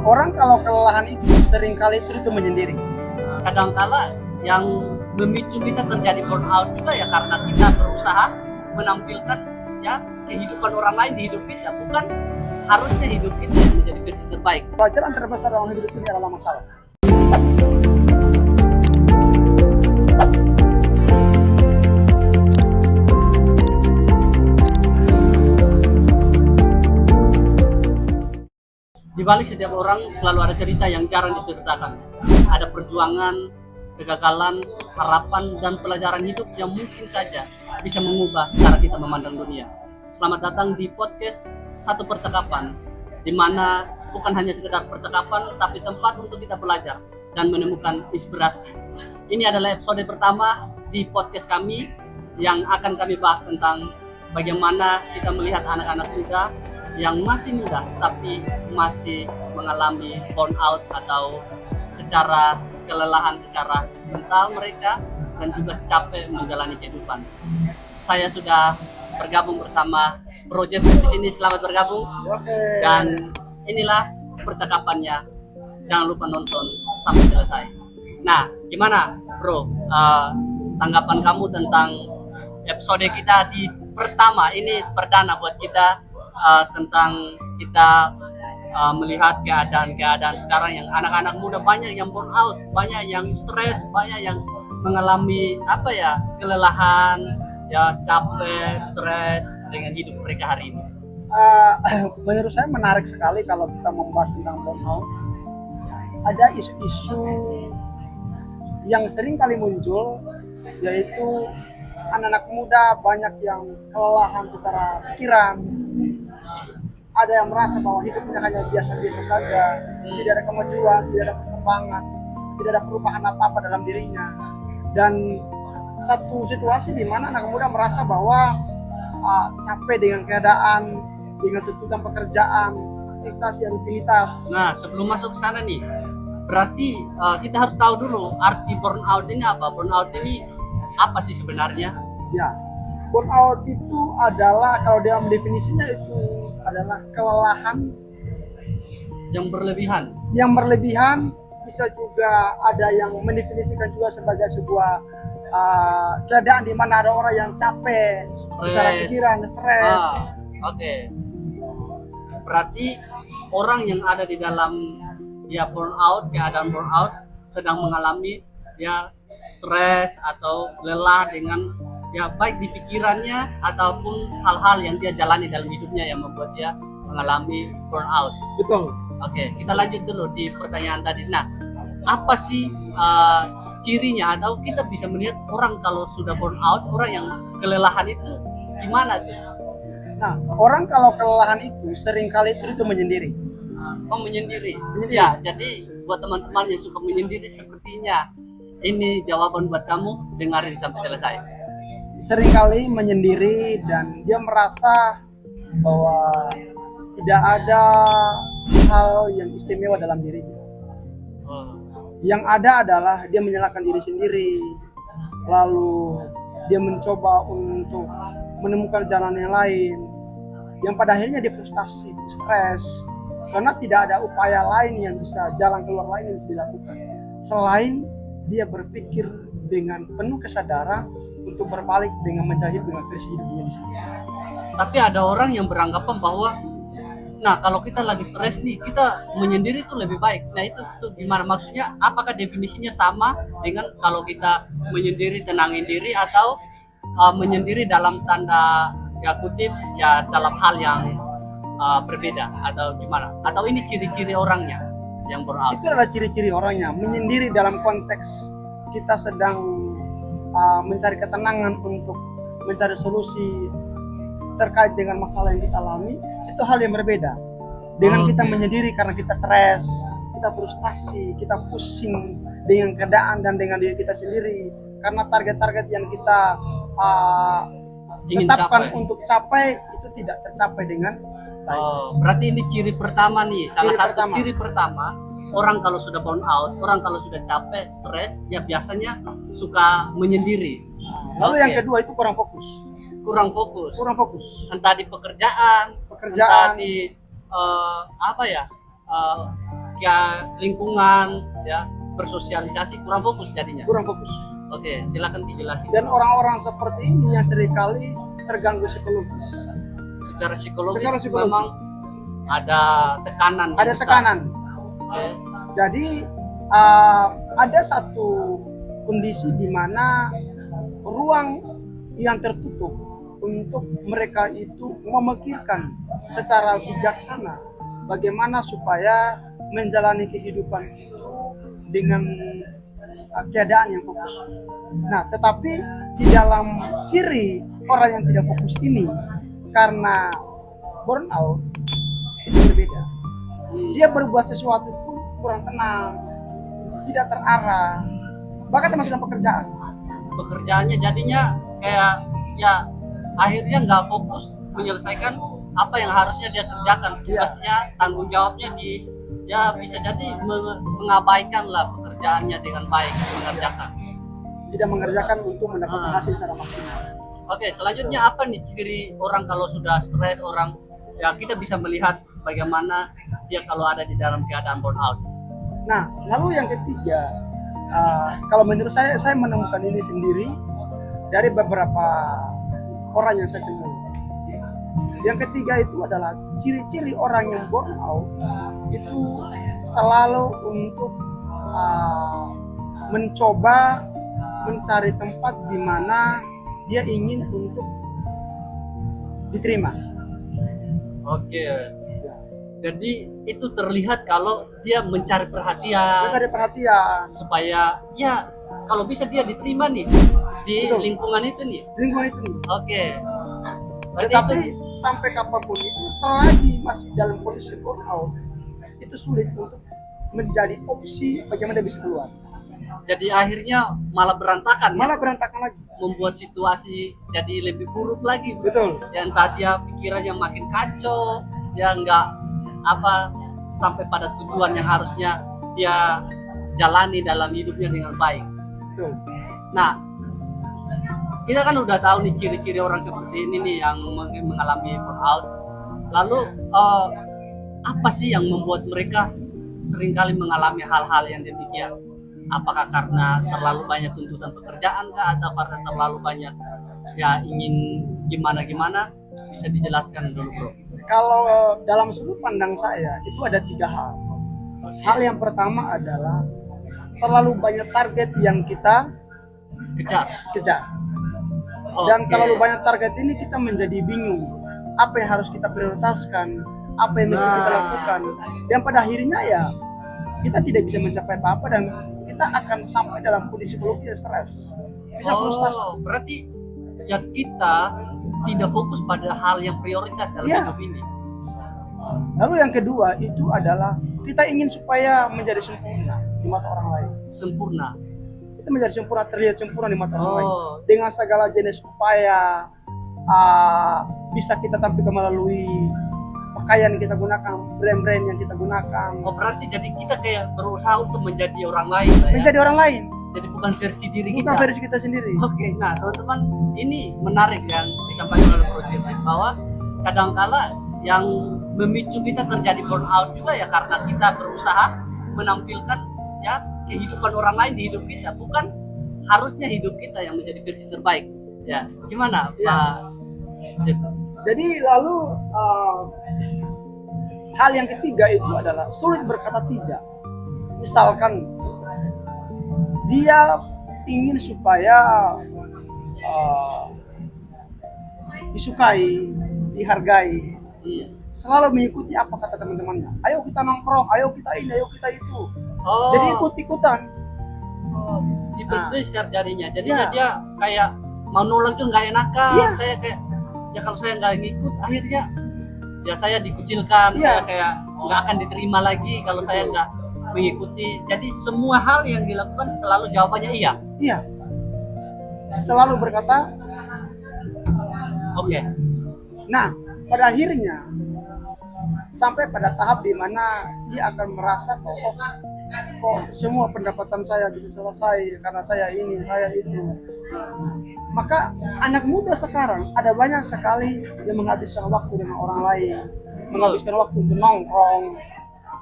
Orang kalau kelelahan itu seringkali itu menyendiri. Kadangkala yang memicu kita terjadi burnout juga ya karena kita berusaha menampilkan ya kehidupan orang lain di hidup kita, bukan harusnya hidup kita yang menjadi versi terbaik. Pelajaran terbesar dalam hidup ini adalah masalah. Di balik setiap orang selalu ada cerita yang jarang diceritakan. Ada perjuangan, kegagalan, harapan, dan pelajaran hidup yang mungkin saja bisa mengubah cara kita memandang dunia. Selamat datang di podcast Satu Percakapan, di mana bukan hanya sekedar percakapan, tapi tempat untuk kita belajar dan menemukan inspirasi. Ini adalah episode pertama di podcast kami yang akan kami bahas tentang bagaimana kita melihat anak-anak muda yang masih muda tapi masih mengalami burnout atau secara kelelahan secara mental mereka dan juga capek menjalani kehidupan. Saya sudah bergabung bersama Bro Jeff di sini. Selamat bergabung. Dan inilah percakapannya. Jangan lupa nonton sampai selesai. Nah, gimana, Bro? Tanggapan kamu tentang episode kita di pertama ini perdana buat kita tentang kita melihat keadaan sekarang yang anak-anak muda banyak yang burnout, banyak yang stres, banyak yang mengalami kelelahan, ya capek, stres dengan hidup mereka hari ini. Menurut saya menarik sekali kalau kita membahas tentang burnout. Ada isu-isu yang sering kali muncul, yaitu anak-anak muda banyak yang kelelahan secara pikiran. Ada yang merasa bahwa hidupnya hanya biasa-biasa saja, tidak ada kemajuan, tidak ada perkembangan, tidak ada perubahan apa-apa dalam dirinya. Dan satu situasi di mana anak muda merasa bahwa capek dengan keadaan, dengan tuntutan pekerjaan, aktivitas yang rutinitas. Nah, sebelum masuk ke sana nih, berarti kita harus tahu dulu arti burnout ini apa? Burnout ini apa sih sebenarnya? Ya, burnout itu adalah, kalau dalam definisinya itu adalah kelelahan yang berlebihan. Yang berlebihan, bisa juga ada yang mendefinisikan juga sebagai sebuah keadaan di mana ada orang yang capek secara pikiran, stres. Oke. Berarti orang yang ada di dalam burnout, keadaan burnout sedang mengalami stres atau lelah dengan baik di pikirannya ataupun hal-hal yang dia jalani dalam hidupnya yang membuat dia mengalami burnout. Betul. Oke, kita lanjut dulu di pertanyaan tadi. Nah, apa sih cirinya atau kita bisa melihat orang kalau sudah burnout, orang yang kelelahan itu gimana tuh? Nah, orang kalau kelelahan itu seringkali itu menyendiri. Oh, menyendiri. Ya, jadi buat teman-teman yang suka menyendiri sepertinya ini jawaban buat kamu, dengerin sampai selesai. Seringkali menyendiri dan dia merasa bahwa tidak ada hal yang istimewa dalam dirinya. Yang ada adalah dia menyalahkan diri sendiri, lalu dia mencoba untuk menemukan jalan yang lain, yang pada akhirnya dia frustasi, stres, karena tidak ada upaya lain yang bisa, jalan keluar lain yang bisa dilakukan selain dia berpikir dengan penuh kesadaran untuk berbalik dengan mencari dengan versi hidupnya di sini. Tapi ada orang yang beranggapan bahwa kalau kita lagi stres nih, kita menyendiri itu lebih baik. Nah, itu tuh gimana maksudnya? Apakah definisinya sama dengan kalau kita menyendiri tenangin diri atau menyendiri dalam tanda kutip dalam hal yang berbeda atau gimana? Atau ini ciri-ciri orangnya yang burnout? Itu adalah ciri-ciri orangnya. Menyendiri dalam konteks kita sedang mencari ketenangan untuk mencari solusi terkait dengan masalah yang kita alami, itu hal yang berbeda dengan kita menyendiri karena kita stres, kita frustasi, kita pusing dengan keadaan dan dengan diri kita sendiri karena target-target yang kita tetapkan untuk capai itu tidak tercapai dengan baik. Berarti ini ciri pertama nih, ciri pertama orang kalau sudah burn out, orang kalau sudah capek, stres, biasanya suka menyendiri. Lalu yang kedua itu kurang fokus. Entah di pekerjaan, entah di lingkungan, ya bersosialisasi kurang fokus jadinya. kurang fokus. Oke, silakan dijelasin. Dan orang-orang seperti ini yang seringkali terganggu psikologis. Secara psikologis, Secara psikologis. memang ada tekanan. yang Ada besar. tekanan. Oke. Jadi ada satu kondisi di mana ruang yang tertutup untuk mereka itu memikirkan secara bijaksana bagaimana supaya menjalani kehidupan itu dengan keadaan yang fokus. Nah, tetapi di dalam ciri orang yang tidak fokus ini, karena burnout itu berbeda. Dia berbuat sesuatu pun kurang tenang, tidak terarah, bahkan termasuk dalam pekerjaan. Pekerjaannya jadinya kayak ya akhirnya nggak fokus menyelesaikan apa yang harusnya dia kerjakan. Tugasnya, tanggung jawabnya ya bisa jadi mengabaikan lah pekerjaannya dengan baik mengerjakan. Tidak mengerjakan untuk mendapatkan hasil secara maksimal. Oke, selanjutnya apa nih ciri orang kalau sudah stres, orang ya kita bisa melihat bagaimana dia kalau ada di dalam keadaan burnout. Nah, lalu yang ketiga, kalau menurut saya menemukan ini sendiri dari beberapa orang yang saya kenal. Yang ketiga itu adalah ciri-ciri orang yang burnout itu selalu untuk mencoba mencari tempat di mana dia ingin untuk diterima. Oke. Jadi itu terlihat kalau dia mencari perhatian. Mencari perhatian Supaya ya kalau bisa dia diterima nih di Betul. lingkungan itu nih. lingkungan itu nih. Oke. Berarti Tetapi itu sampai kapanpun itu selagi masih dalam kondisi burnout itu sulit untuk menjadi opsi bagaimana dia bisa keluar. jadi akhirnya malah berantakan ya. Malah berantakan lagi. Membuat situasi jadi lebih buruk lagi. Betul. Yang tadi ya pikirannya makin kacau, dia nggak sampai pada tujuan yang harusnya dia jalani dalam hidupnya dengan baik. Betul. Nah, kita kan udah tahu nih ciri-ciri orang seperti ini nih yang mungkin mengalami burnout. Lalu apa sih yang membuat mereka seringkali mengalami hal-hal yang demikian? Apakah karena terlalu banyak tuntutan pekerjaan kah, atau karena terlalu banyak ya ingin gimana-gimana? Bisa dijelaskan dulu, Bro. Kalau dalam sudut pandang saya itu ada 3 hal. Hal yang pertama adalah terlalu banyak target yang kita Kejar. kejar. Dan Oke. terlalu banyak target ini kita menjadi bingung. Apa yang harus kita prioritaskan? Apa yang mesti kita lakukan? Dan pada akhirnya ya kita tidak bisa mencapai apa-apa dan kita akan sampai dalam kondisi psikologis yang stres. Bisa frustasi. Berarti ya kita tidak fokus pada hal yang prioritas dalam Iya. hidup ini. Lalu yang kedua itu adalah kita ingin supaya menjadi sempurna di mata orang lain. Sempurna. Kita menjadi sempurna, terlihat sempurna di mata orang lain. Oh, Dengan segala jenis upaya bisa kita tampilkan melalui pakaian yang kita gunakan, brand-brand yang kita gunakan, berarti jadi kita kayak berusaha untuk menjadi orang lain lah ya. menjadi orang lain, Jadi bukan versi diri bukan kita. versi kita sendiri. Oke, nah teman-teman, ini menarik yang disampaikan oleh Bro Jeffrey bahwa kadangkala yang memicu kita terjadi burnout juga ya karena kita berusaha menampilkan ya kehidupan orang lain di hidup kita, bukan harusnya hidup kita yang menjadi versi terbaik. Ya, gimana Ya. Pak Jeffrey? Jadi lalu hal yang ketiga itu adalah sulit berkata tidak. Misalkan dia ingin supaya disukai, dihargai, selalu mengikuti apa kata teman-temannya. Ayo kita nongkrong, ayo kita ini, ayo kita itu. Oh, Jadi ikut-ikutan. dibesar jadinya. Jadinya Ya. dia kayak mau nolak tuh nggak enakan. Ya. Saya kayak ya kalau saya nggak ngikut akhirnya ya saya dikucilkan. Ya. Saya kayak nggak akan diterima lagi kalau saya nggak mengikuti. Jadi semua hal yang dilakukan selalu jawabannya iya. Iya. Selalu berkata, Oke. nah pada akhirnya sampai pada tahap di mana dia akan merasa kok semua pendapatan saya bisa selesai karena saya ini, saya itu. Maka anak muda sekarang ada banyak sekali yang menghabiskan waktu dengan orang lain, menghabiskan waktu untuk nongkrong.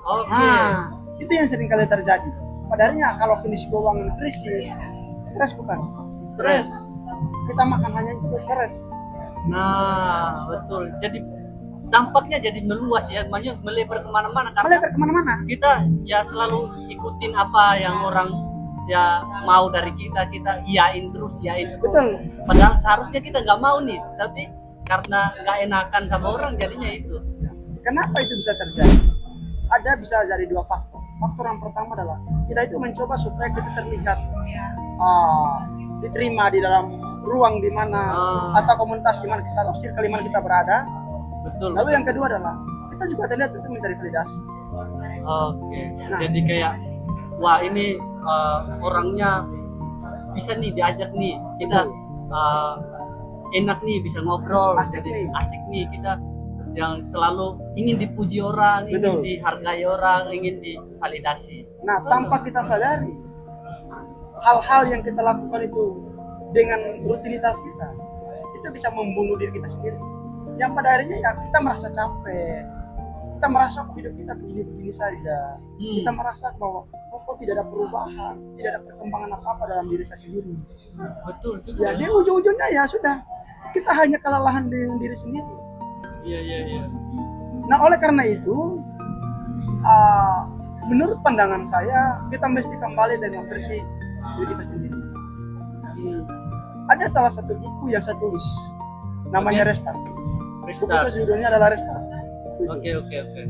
Oke. Nah, Itu yang sering kali terjadi. Padahalnya kalau kondisi keuangan krisis, stres bukan? Stres. Kita makan hanya itu stres. Nah, betul. Jadi dampaknya jadi meluas ya, makanya melebar kemana-mana karena Melebar kemana-mana. kita ya selalu ikutin apa yang orang ya mau dari kita, kita iyain terus. Betul. Padahal seharusnya kita nggak mau nih, tapi karena nggak enakan sama orang jadinya itu. Kenapa itu bisa terjadi? Ada bisa jadi dua faktor. Faktor yang pertama adalah kita itu mencoba supaya kita terlihat diterima di dalam ruang di mana atau komunitas di mana kita atau circle di mana kita berada. Betul. Lalu yang kedua adalah kita juga terlihat itu mencari validasi. Oke. Nah. Jadi kayak wah ini orangnya bisa nih diajak nih kita enak nih bisa ngobrol, Asik jadi nih. asik nih kita yang selalu ingin dipuji orang, ingin Betul. dihargai orang, ingin divalidasi. Nah, tanpa kita sadari hal-hal yang kita lakukan itu dengan rutinitas kita itu bisa membunuh diri kita sendiri. Yang pada akhirnya ya kita merasa capek, kita merasa kok hidup kita begini-begini saja, kita merasa bahwa kok tidak ada perubahan, tidak ada perkembangan apa-apa dalam diri saya sendiri. Betul juga. Ya, di ujung-ujungnya ya sudah kita hanya kelelahan dengan diri sendiri. Iya. Nah, oleh karena itu, menurut pandangan saya, kita mesti kembali dengan versi diri kita sendiri. Ada salah satu buku yang saya tulis, namanya Restart. Buku Restart. itu judulnya adalah Restart. Oke.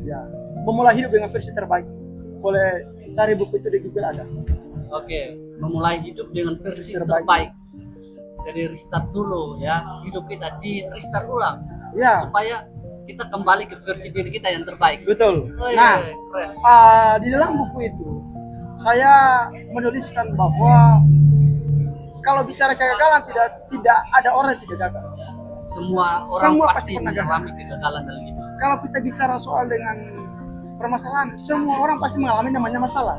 Ya, memulai hidup dengan versi terbaik. Boleh cari buku itu di Google ada. Oke, memulai hidup dengan versi Terbaik. terbaik. Jadi restart dulu ya, hidup kita di restart ulang Ya, supaya kita kembali ke versi diri kita yang terbaik. betul. Oh, Nah, iya, keren. di dalam buku itu saya menuliskan bahwa kalau bicara kegagalan tidak ada orang yang tidak gagal. Semua orang Semua pasti pasti pernah mengalami kegagalan dalam hidup. Kalau kita bicara soal dengan permasalahan, semua orang pasti mengalami namanya masalah.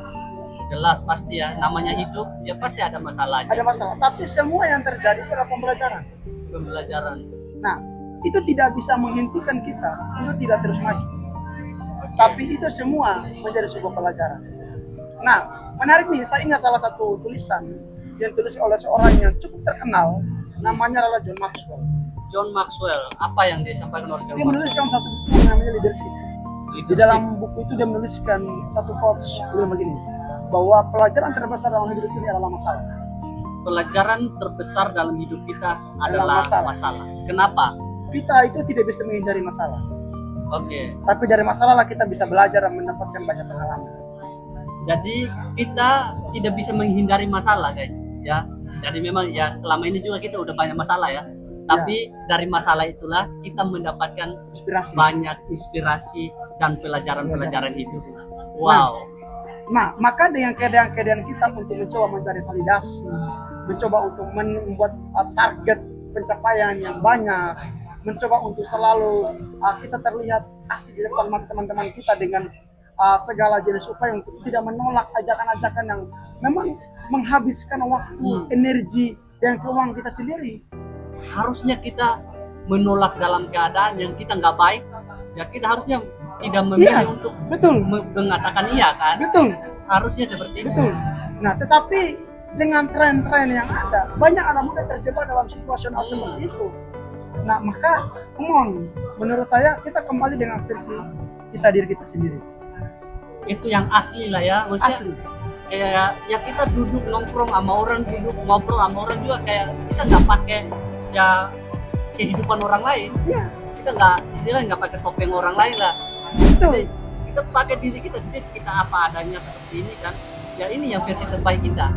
Jelas pasti ya, namanya hidup ya pasti ada masalahnya. Ada masalah, tapi semua yang terjadi itu adalah pembelajaran. Pembelajaran. Nah, itu tidak bisa menghentikan kita untuk tidak terus maju. Oke. Tapi itu semua menjadi sebuah pelajaran. Nah, menarik nih, saya ingat salah satu tulisan yang tulis oleh seorang yang cukup terkenal, namanya adalah John Maxwell. John Maxwell, apa yang disampaikan oleh John Dia Maxwell? menuliskan satu buku yang namanya Leadership. Di Leadership. dalam buku itu dia menuliskan satu quotes bilang begini, bahwa pelajaran terbesar dalam hidup ini adalah masalah. Pelajaran terbesar dalam hidup kita adalah masalah. masalah. Kenapa? Kita itu tidak bisa menghindari masalah, Oke. tapi dari masalah lah kita bisa belajar dan mendapatkan banyak pengalaman. Jadi kita tidak bisa menghindari masalah, guys. Ya. Jadi memang ya selama ini juga kita udah banyak masalah ya. Tapi dari masalah itulah kita mendapatkan Inspirasi. banyak inspirasi dan pelajaran-pelajaran hidup. Wow. Nah, maka dengan keadaan-keadaan kita untuk mencoba mencari validasi, mencoba untuk membuat target pencapaian yang banyak, mencoba untuk selalu kita terlihat asik di depan mata teman-teman kita dengan segala jenis upaya untuk tidak menolak ajakan-ajakan yang memang menghabiskan waktu, energi, dan keuangan kita sendiri. Harusnya kita menolak dalam keadaan yang kita nggak baik. Ya kita harusnya tidak memilih Iya, untuk betul, mengatakan iya kan. betul, Harusnya seperti itu. betul. Nah, tetapi dengan tren-tren yang ada, banyak anak muda terjebak dalam situasional seperti itu. Nah, maka, menurut saya kita kembali dengan versi kita diri kita sendiri. Itu yang asli lah ya. Maksudnya Asli. kayak ya kita duduk nongkrong sama orang, duduk ngobrol sama orang juga kayak kita nggak pakai ya kehidupan orang lain. Iya, Kita nggak istilahnya nggak pakai topeng orang lain lah. betul. Jadi, kita pakai diri kita sendiri, kita apa adanya seperti ini kan. Ya ini yang versi terbaik kita.